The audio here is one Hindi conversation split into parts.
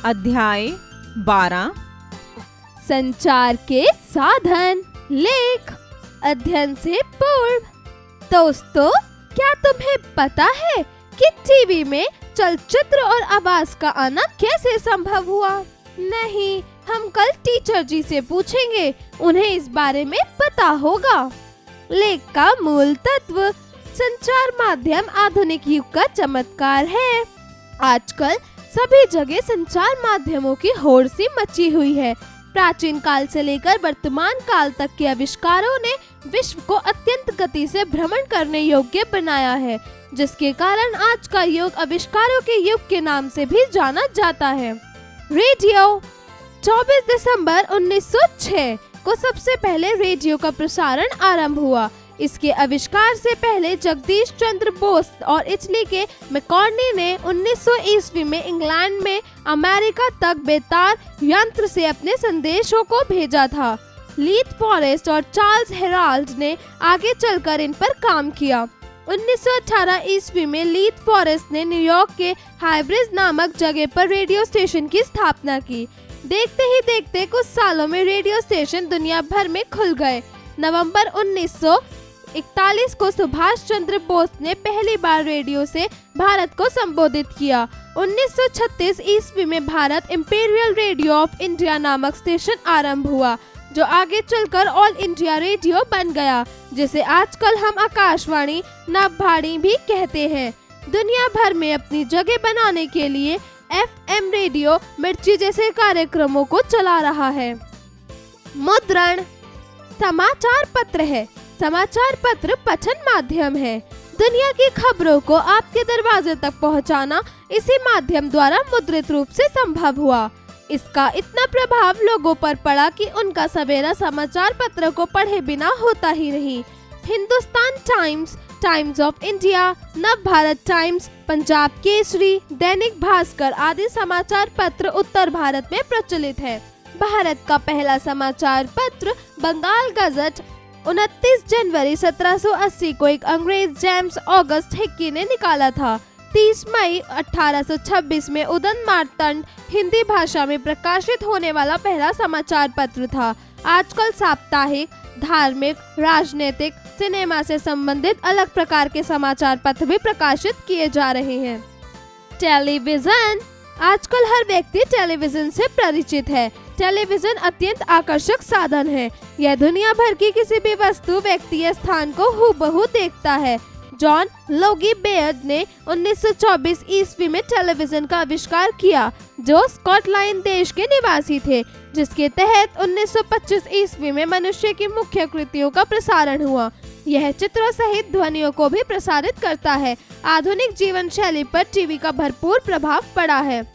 अध्याय 12 संचार के साधन। लेख अध्ययन से पूर्व। दोस्तों, क्या तुम्हें पता है कि टीवी में चलचित्र और आवाज का आना कैसे संभव हुआ? नहीं, हम कल टीचर जी से पूछेंगे, उन्हें इस बारे में पता होगा। लेख का मूल तत्व। संचार माध्यम आधुनिक युग का चमत्कार है। आजकल सभी जगह संचार माध्यमों की होड़ सी मची हुई है। प्राचीन काल से लेकर वर्तमान काल तक के आविष्कारों ने विश्व को अत्यंत गति से भ्रमण करने योग्य बनाया है, जिसके कारण आज का युग आविष्कारों के युग के नाम से भी जाना जाता है। रेडियो। 24 दिसंबर 1906 को सबसे पहले रेडियो का प्रसारण आरंभ हुआ। इसके आविष्कार से पहले जगदीश चंद्र बोस और इटली के मैकॉर्नी ने 1900 ईस्वी में इंग्लैंड में अमेरिका तक बेतार यंत्र से अपने संदेशों को भेजा था। लीथ फॉरेस्ट और चार्ल्स हेराल्ड ने आगे चलकर इन पर काम किया। 1918 ईस्वी में लीथ फॉरेस्ट ने न्यूयॉर्क के हाईब्रिज नामक जगह पर रेडियो स्टेशन की स्थापना की। देखते ही देखते कुछ सालों में रेडियो स्टेशन दुनिया भर में खुल गए। नवंबर 1941 को सुभाष चंद्र बोस ने पहली बार रेडियो से भारत को संबोधित किया। 1936 ईस्वी में Bharat imperial radio of India नामक स्टेशन आरंभ हुआ, जो आगे चलकर ऑल इंडिया रेडियो बन गया, जिसे आजकल हम आकाशवाणी नवभारती भी कहते हैं। दुनिया भर में अपनी जगह बनाने के लिए FM रेडियो मिर्ची जैसे कार्यक्रमों को चला रहा है। मुद्रण। समाचार पत्र है। समाचार पत्र पठन माध्यम है। दुनिया की खबरों को आपके दरवाजे तक पहुंचाना इसी माध्यम द्वारा मुद्रित रूप से संभव हुआ। इसका इतना प्रभाव लोगों पर पड़ा कि उनका सवेरा समाचार पत्र को पढ़े बिना होता ही नहीं। Hindustan times, times of India, नव भारत टाइम्स, पंजाब केसरी, दैनिक भास्कर आदि समाचार पत्र उत्तर भारत में प्रचलित है। भारत का पहला समाचार पत्र बंगाल गजट 29 जनवरी 1780 को एक अंग्रेज जेम्स ऑगस्ट हिक्की ने निकाला था। 30 मई 1826 में उदन मार्तंड हिंदी भाषा में प्रकाशित होने वाला पहला समाचार पत्र था। आजकल साप्ताहिक, धार्मिक, राजनीतिक, सिनेमा से संबंधित अलग प्रकार के समाचार पत्र भी प्रकाशित किए जा रहे हैं। टेलीविजन। आजकल हर व्यक्ति टेलीविजन से परिचित है। टेलीविजन अत्यंत आकर्षक साधन है। यह दुनिया भर की किसी भी वस्तु, व्यक्ति या स्थान को हूबहू देखता है। जॉन लोगी बेयर्ड ने 1924 ईस्वी में टेलीविजन का आविष्कार किया, जो स्कॉटलैंड देश के निवासी थे, जिसके तहत 1925 ईस्वी में मनुष्य की मुख्य कृतियों का प्रसारण हुआ। यह चित्रों सहित ध्वनियों को भी प्रसारित करता है। आधुनिक जीवन शैली पर टीवी का भरपूर प्रभाव पड़ा है।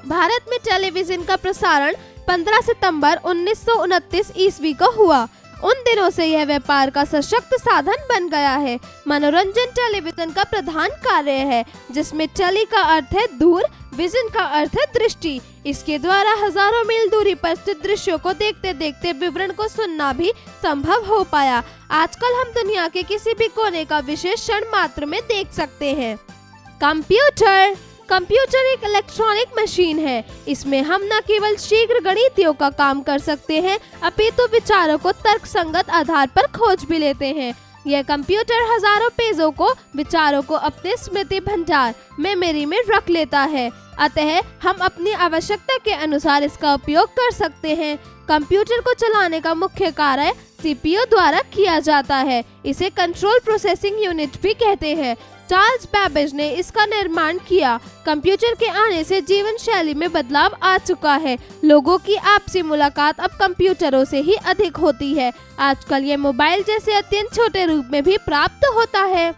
भारत में टेलीविजन का प्रसारण 15 सितंबर 1929 ईस्वी को हुआ। उन दिनों से यह व्यापार का सशक्त साधन बन गया है। मनोरंजन टेलीविजन का प्रधान कार्य है, जिसमें टेली का अर्थ है दूर, विजन का अर्थ है दृष्टि। इसके द्वारा हजारों मील दूरी पर स्थित दृश्यों को देखते देखते विवरण को सुनना भी संभव हो पाया। आजकल हम दुनिया के किसी भी कोने का विशेष क्षण मात्र में देख सकते हैं। कंप्यूटर। कंप्यूटर एक इलेक्ट्रॉनिक मशीन है। इसमें हम न केवल शीघ्र गणितियों का काम कर सकते हैं, अपितु विचारों को तर्कसंगत आधार पर खोज भी लेते हैं। यह कंप्यूटर हजारों पेजों को, विचारों को अपने स्मृति भंडार मेमोरी में रख लेता है। अतः हम अपनी आवश्यकता के अनुसार इसका उपयोग कर सकते हैं। कंप्यूटर को चलाने का मुख्य कार्य CPU द्वारा किया जाता है। इसे कंट्रोल प्रोसेसिंग यूनिट भी कहते हैं। चार्ल्स बैबेज ने इसका निर्माण किया। कंप्यूटर के आने से जीवन शैली में बदलाव आ चुका है। लोगों की आपसी मुलाकात अब कंप्यूटरों से ही अधिक होती है। आजकल ये मोबाइल जैसे अत्यंत छोटे रूप में भी प्राप्त होता है।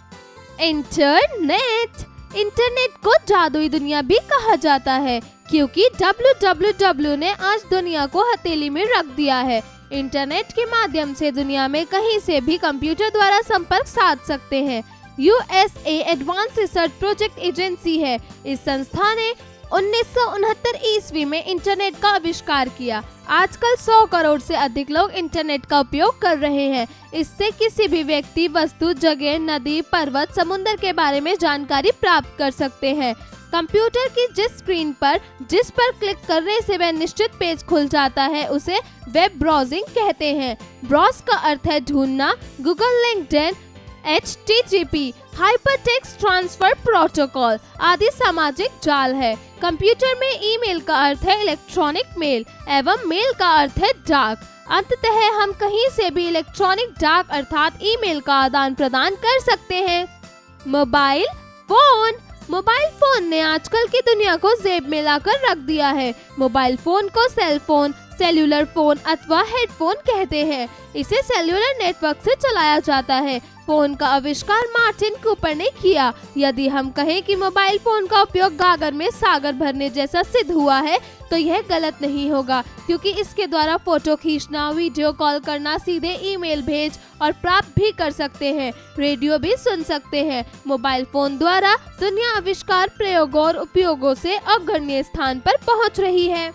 इंटरनेट। इंटरनेट को जादुई दुनिया भी कहा जाता है, क्योंकि www ने आज दुनिया को हथेली में रख दिया है। इंटरनेट के माध्यम से दुनिया में कहीं से भी कंप्यूटर द्वारा संपर्क साध सकते हैं। USA advance research project agency है। इस संस्था ने 1969 ईस्वी में इंटरनेट का आविष्कार किया। आजकल 100 करोड़ से अधिक लोग इंटरनेट का उपयोग कर रहे हैं। इससे किसी भी व्यक्ति, वस्तु, जगह, नदी, पर्वत, समुद्र के बारे में जानकारी प्राप्त कर सकते हैं। कंप्यूटर की जिस पर क्लिक करने से वह निश्चित पेज खुल जाता है उसे वेब ब्राउजिंग कहते हैं। ब्राउज का अर्थ है ढूंढना, Google, LinkedIn, HTTP, hypertext transfer protocol आदि सामाजिक जाल है। कंप्यूटर में ईमेल का अर्थ है इलेक्ट्रॉनिक मेल एवं मेल का अर्थ है डाक। अंततः हम कहीं से भी इलेक्ट्रॉनिक डाक अर्थात ईमेल का आदान प्रदान कर सकते हैं। मोबाइल फोन ने आजकल की दुनिया को जेब में लाकर रख दिया है। मोबाइल फोन को सेल फोन, सेल्यूलर फोन अथवा हेडफोन कहते हैं। इसे सेल्यूलर नेटवर्क से चलाया जाता है। फोन का आविष्कार मार्टिन कूपर ने किया। यदि हम कहें कि मोबाइल फोन का उपयोग गागर में सागर भरने जैसा सिद्ध हुआ है तो यह गलत नहीं होगा, क्योंकि इसके द्वारा फोटो खींचना, वीडियो कॉल करना, सीधे ईमेल भेज और प्राप्त भी कर सकते हैं, रेडियो भी सुन सकते हैं। मोबाइल फोन द्वारा दुनिया आविष्कार, प्रयोगों और उपयोगों से अग्रणी स्थान पर पहुंच रही है।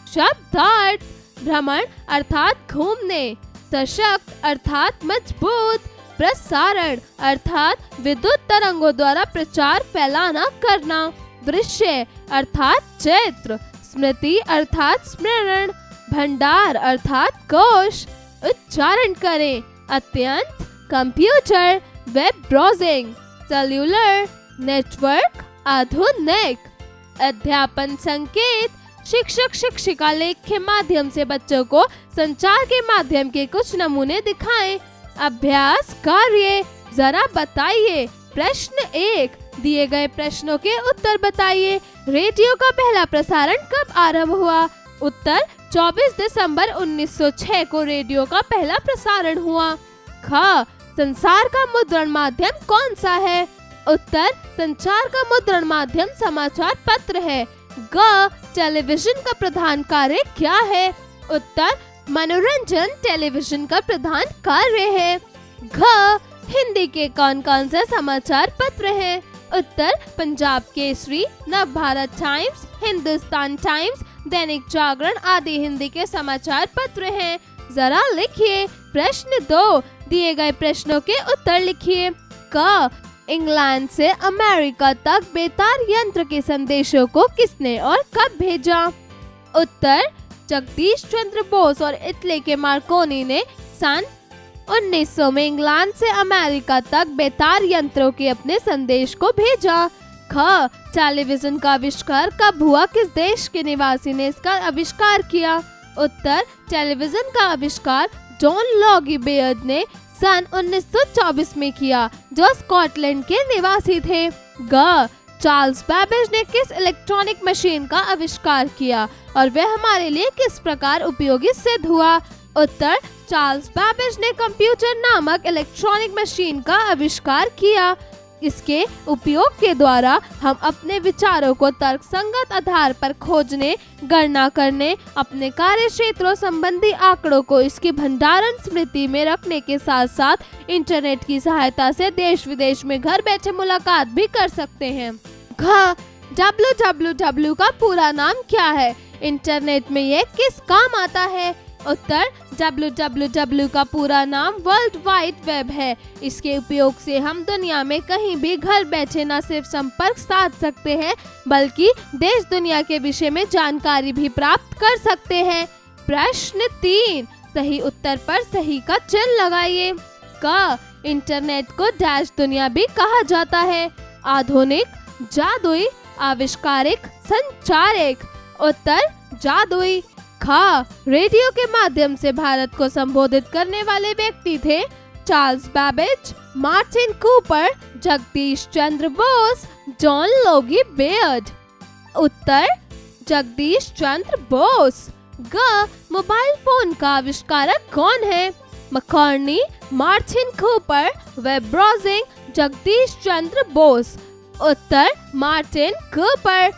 शब्दार्थ: भ्रमण अर्थात घूमने, सशक्त अर्थात मजबूत, प्रसारण अर्थात विद्युत तरंगों द्वारा प्रचार फैलाना करना, दृश्य अर्थात चित्र, स्मृति अर्थात स्मरण, भंडार अर्थात कोश। उच्चारण करें: अत्यंत, computer, web browsing, cellular network, आधुनिक। अध्यापन संकेत: शिक्षक शिक्षिका लेख के माध्यम से बच्चों को संचार के माध्यम के कुछ नमूने दिखाएं। अभ्यास कार्य: जरा बताइए। प्रश्न 1, दिए गए प्रश्नों के उत्तर बताइए। रेडियो का पहला प्रसारण कब आरंभ हुआ? उत्तर: 24 दिसंबर 1906 को रेडियो का पहला प्रसारण हुआ। ख, संसार का मुद्रण माध्यम कौन सा है? उत्तर: संचार का मुद्रण माध्यम समाचार पत्र है। ग, टेलीविजन का प्रधान कार्य क्या है? उत्तर: मनोरंजन टेलीविजन का प्रधान कार्य है। घ, हिंदी के कौन कौन से समाचार पत्र हैं? उत्तर: पंजाब केसरी, नव भारत टाइम्स, हिंदुस्तान टाइम्स, दैनिक जागरण आदि हिंदी के समाचार पत्र हैं। जरा लिखिए। प्रश्न 2, दिए गए प्रश्नों के उत्तर लिखिए। क, इंग्लैंड से अमेरिका तक बेतार यंत्र के संदेशों को किसने और कब भेजा? उत्तर: जगदीश चंद्र बोस और इटली के मार्कोनी ने सन 1900 में इंग्लैंड से अमेरिका तक बेतार यंत्रों के अपने संदेश को भेजा। ख, टेलीविजन का आविष्कार कब हुआ? किस देश के निवासी ने इसका आविष्कार किया? उत्तर: टेलीविजन का आविष्कार जॉन लॉगी बेयर्ड ने सन 1924 में किया, जो स्कॉटलैंड के निवासी थे। ग, चार्ल्स बैबेज ने किस इलेक्ट्रॉनिक मशीन का आविष्कार किया और वह हमारे लिए किस प्रकार उपयोगी सिद्ध हुआ? उत्तर: चार्ल्स बैबेज ने कंप्यूटर नामक इलेक्ट्रॉनिक मशीन का आविष्कार किया। इसके उपयोग के द्वारा हम अपने विचारों को तर्कसंगत आधार पर खोजने, गणना करने, अपने कार्य क्षेत्रों संबंधी आंकड़ों को इसकी भंडारण स्मृति में रखने के साथ साथ इंटरनेट की सहायता से देश विदेश में घर बैठे मुलाकात भी कर सकते हैं। घ, www का पूरा नाम क्या है? इंटरनेट में ये किस काम आता है? उत्तर: www का पूरा नाम वर्ल्ड वाइड वेब है। इसके उपयोग से हम दुनिया में कहीं भी घर बैठे न सिर्फ संपर्क साध सकते हैं बल्कि देश दुनिया के विषय में जानकारी भी प्राप्त कर सकते हैं। प्रश्न 3, सही उत्तर पर सही का चिन्ह लगाइए। क, इंटरनेट को डैश दुनिया भी कहा जाता है। आधुनिक, जादुई, आविष्कारिक, संचारिक। उत्तर: जादुई। ख, रेडियो के माध्यम से भारत को संबोधित करने वाले व्यक्ति थे Charles Babbage, Martin Cooper, Jagdish Chandra Bose, John Logie Baird. उत्तर: जगदीश चंद्र बोस। ग, मोबाइल फोन का आविष्कारक कौन है? Marconi, Martin Cooper, web browsing, Jagdish Chandra Bose. उत्तर: मार्टिन कूपर।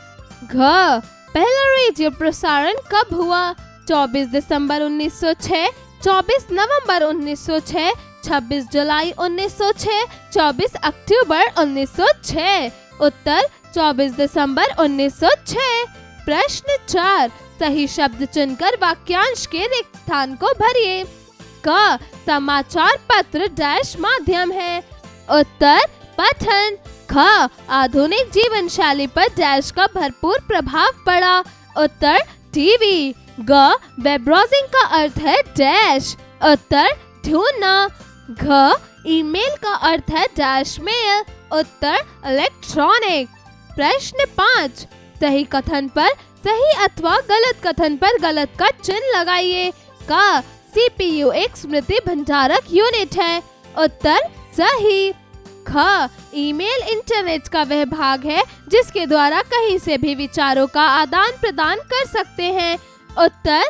घ, पहला रेडियो प्रसारण कब हुआ? 24 दिसंबर 1906, 24 नवंबर 1906, 26 जुलाई 1906, 24 अक्टूबर 1906। उत्तर: 24 दिसंबर 1906। प्रश्न 4, सही शब्द चुनकर वाक्यांश के रिक्त स्थान को भरिए। क, समाचार पत्र डैश माध्यम है। उत्तर: पठन। ख आधुनिक जीवन शैली पर डैश का भरपूर प्रभाव पड़ा। उत्तर टीवी। ग वेब ब्राउजिंग का अर्थ है डैश। उत्तर ढूंढना। घ ईमेल का अर्थ है डैश मेल। उत्तर इलेक्ट्रॉनिक। प्रश्न 5, सही कथन पर सही अथवा गलत कथन पर गलत का चिन्ह लगाइए। क सीपीयू एक स्मृति भंडारक यूनिट है। उत्तर सही। ख ईमेल इंटरनेट का वह भाग है जिसके द्वारा कहीं से भी विचारों का आदान प्रदान कर सकते हैं। उत्तर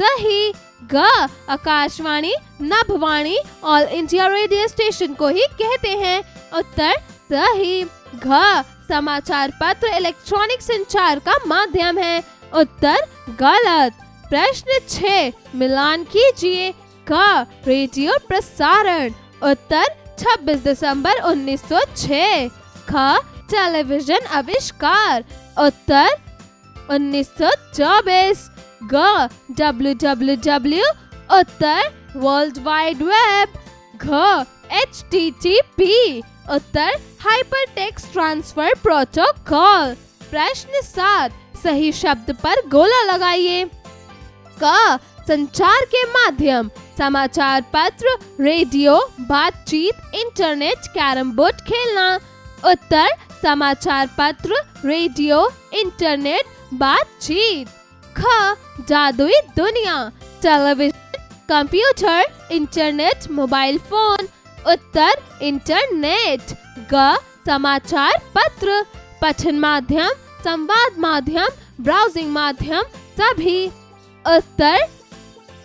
सही। ग Akashvani Nabhavani all India radio station को ही कहते हैं। उत्तर सही। घ समाचार पत्र इलेक्ट्रॉनिक संचार का माध्यम है। उत्तर गलत। प्रश्न 6, मिलान कीजिए। क रेडियो प्रसारण। उत्तर 26 दिसंबर 1906। ख टेलीविजन आविष्कार। उत्तर 1924। ग www। उत्तर वर्ल्ड वाइड वेब। घ HTTP। उत्तर हाइपर टेक्स्ट ट्रांसफर प्रोटोकॉल। प्रश्न 7, सही शब्द पर गोला लगाइए। क संचार के माध्यम समाचार पत्र रेडियो बातचीत इंटरनेट कैरम बोर्ड खेलना। उत्तर समाचार पत्र रेडियो इंटरनेट बातचीत। ख जादुई दुनिया television computer internet mobile phone. उत्तर इंटरनेट। ग समाचार पत्र पठन माध्यम संवाद माध्यम ब्राउजिंग माध्यम सभी। उत्तर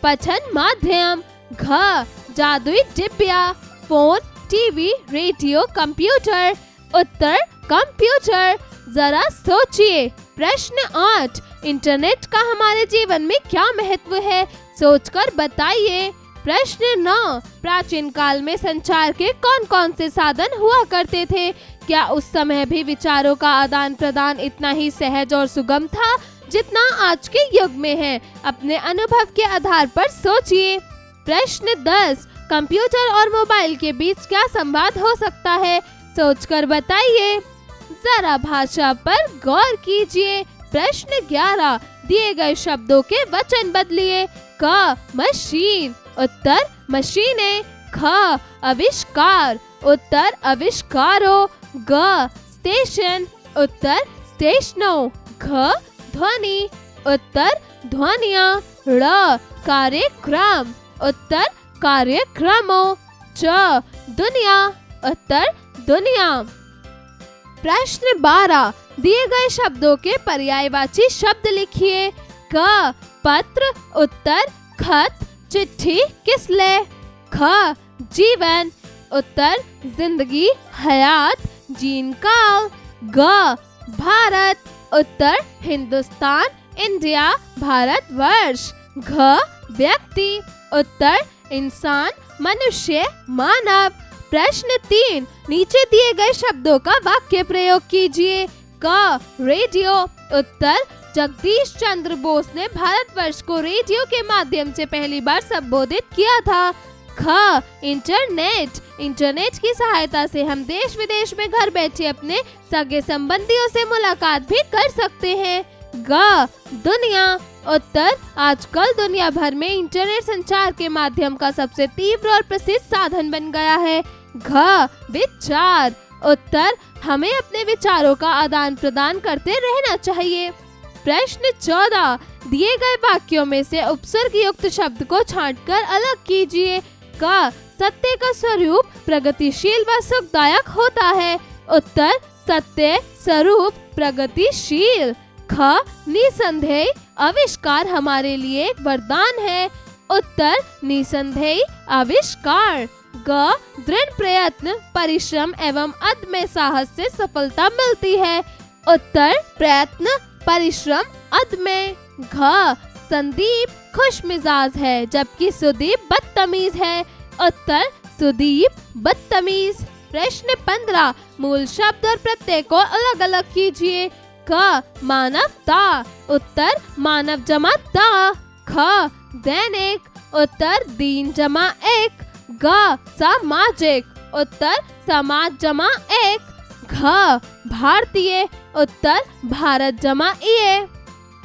पठन माध्यम। घ जादुई डिब्बिया फोन टीवी रेडियो कंप्यूटर। उत्तर कंप्यूटर। जरा सोचिए। प्रश्न 8, इंटरनेट का हमारे जीवन में क्या महत्व है, सोचकर बताइए। प्रश्न 9, प्राचीन काल में संचार के कौन कौन से साधन हुआ करते थे? क्या उस समय भी विचारों का आदान प्रदान इतना ही सहज और सुगम था जितना आज के युग में है? अपने अनुभव के आधार पर सोचिए। प्रश्न 10, कंप्यूटर और मोबाइल के बीच क्या संवाद हो सकता है, सोचकर बताइए। जरा भाषा पर गौर कीजिए। प्रश्न 11, दिए गए शब्दों के वचन बदलिए। क मशीन। उत्तर मशीनें। ख आविष्कार। उत्तर आविष्कारों। ग स्टेशन। उत्तर स्टेशनों। घ ध्वनि। उत्तर ध्वनियाँ। ड़ कार्यक्रम। उत्तर कार्यक्रमों। च दुनिया। उत्तर दुनिया। प्रश्न 12, दिए गए शब्दों के पर्यायवाची शब्द लिखिए। क पत्र। उत्तर खत चिट्ठी किसले। ख जीवन। उत्तर जिंदगी हयात जीन काल। ग भारत। उत्तर हिंदुस्तान इंडिया भारतवर्ष। घ व्यक्ति। उत्तर इंसान मनुष्य मानव। प्रश्न 3, नीचे दिए गए शब्दों का वाक्य प्रयोग कीजिए। क रेडियो। उत्तर जगदीश चंद्र बोस ने भारतवर्ष को रेडियो के माध्यम से पहली बार संबोधित किया था। ख इंटरनेट। इंटरनेट की सहायता से हम देश विदेश में घर बैठे अपने सगे संबंधियों से मुलाकात भी कर सकते हैं। ग दुनिया। उत्तर आजकल दुनिया भर में इंटरनेट संचार के माध्यम का सबसे तीव्र और प्रसिद्ध साधन बन गया है। घ विचार। उत्तर हमें अपने विचारों का आदान प्रदान करते रहना चाहिए। प्रश्न 14, दिए गए वाक्यों में से उपसर्ग युक्त शब्द को छांटकर अलग कीजिए। क सत्य का स्वरूप प्रगतिशील व सुखदायक होता है। उत्तर सत्य स्वरूप प्रगतिशील। ख निसंदेह आविष्कार हमारे लिए एक वरदान है। उत्तर निसंदेह आविष्कार। ग दृढ़ प्रयत्न परिश्रम एवं अदम्य साहस से सफलता मिलती है। उत्तर प्रयत्न परिश्रम अदम्य। घ संदीप खुश मिजाज है जबकि सुदीप बदतमीज है। उत्तर सुदीप बदतमीज। प्रश्न 15, मूल शब्द और प्रत्यय को अलग अलग कीजिए। क मानवता। उत्तर मानव जमा ता। ख दैनिक। उत्तर दीन जमा एक। ग सामाजिक। उत्तर समाज जमा एक। घ भारतीय, उत्तर भारत जमा इए।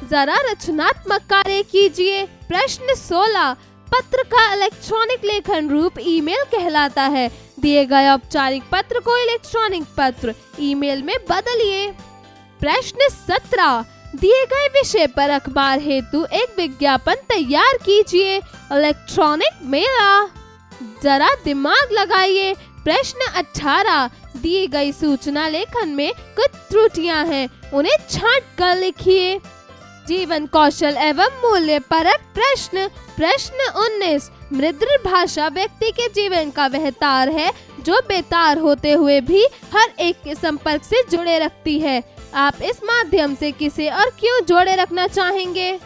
जरा रचनात्मक कार्य कीजिए। प्रश्न 16, पत्र का इलेक्ट्रॉनिक लेखन रूप ईमेल कहलाता है। दिए गए औपचारिक पत्र को इलेक्ट्रॉनिक पत्र ईमेल में बदलिए। प्रश्न 17, दिए गए विषय पर अखबार हेतु एक विज्ञापन तैयार कीजिए। इलेक्ट्रॉनिक मेला। जरा दिमाग लगाइए। प्रश्न 18, दी गई सूचना लेखन में कुछ त्रुटियां हैं, उन्हें छांट कर लिखिए। जीवन कौशल एवं मूल्य परक प्रश्न। प्रश्न 19, मृदुल भाषा व्यक्ति के जीवन का वह तार है जो बेतार होते हुए भी हर एक के संपर्क से जुड़े रखती है। आप इस माध्यम से किसे और क्यों जोड़े रखना चाहेंगे?